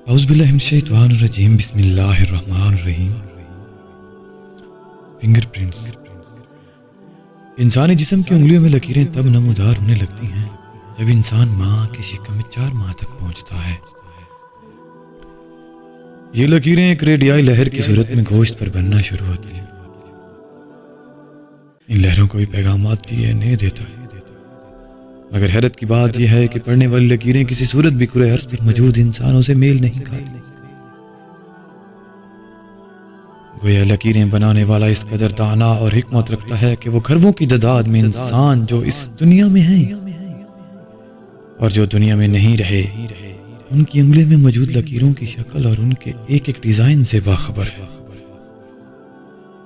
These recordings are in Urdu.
اعوذ باللہ من الشیطان الرجیم، بسم اللہ الرحمن الرحیم۔ Finger prints. انسانی جسم کی انگلیوں میں لکیریں تب نمودار ہونے لگتی ہیں جب انسان ماں کی شکم میں 4 ماہ تک پہنچتا ہے۔ یہ لکیریں ایک ریڈیائی لہر کی صورت میں گوشت پر بننا شروع ہوتی ہیں۔ ان لہروں کو پیغامات ڈی این اے دیتا ہے، مگر حیرت کی بات یہ ہے کہ پڑھنے والی لکیریں کسی صورت بھی کرۂ ارض پر موجود انسانوں سے میل نہیں کھاتی۔ گویا لکیریں بنانے والا اس قدر دانا اور حکمت رکھتا ہے کہ وہ کھربوں کی تعداد میں انسان جو اس دنیا میں ہیں اور جو دنیا میں نہیں رہے، ان کی انگلی میں موجود لکیروں کی شکل اور ان کے ایک ایک ڈیزائن سے باخبر ہے۔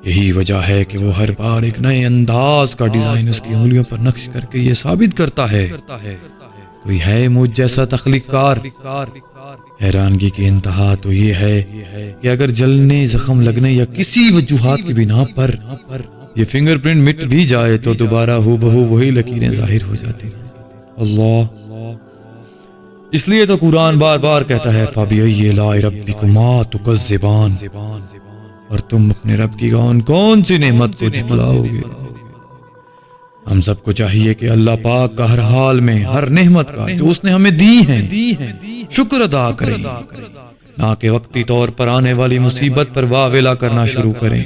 یہی وجہ ہے کہ وہ ہر بار ایک نئے انداز کا ڈیزائن اس کی انگلیوں پر نقش کر کے یہ ثابت کرتا ہے کوئی ہے مجھ جیسا تخلیق کار۔ حیرانگی کی انتہا تو یہ ہے کہ اگر جلنے، زخم لگنے یا کسی وجوہات کی بنا پر یہ فنگر پرنٹ مٹ بھی جائے تو دوبارہ ہو بہو وہی لکیریں ظاہر ہو جاتی ہیں۔ اللہ، اس لیے تو قرآن بار بار کہتا ہے فَبِأَيِّ آلَاءِ رَبِّكُمَا تُكَذِّبَانِ، اور تم اپنے رب کی کون سی نعمت کو جھٹلاؤ گے۔ ہم سب کو چاہیے کہ اللہ پاک کا ہر حال میں ہر نعمت کا جو اس نے ہمیں دی ہیں شکر ادا کریں، نہ کہ وقتی طور پر آنے والی مصیبت پر واویلا کرنا شروع کریں۔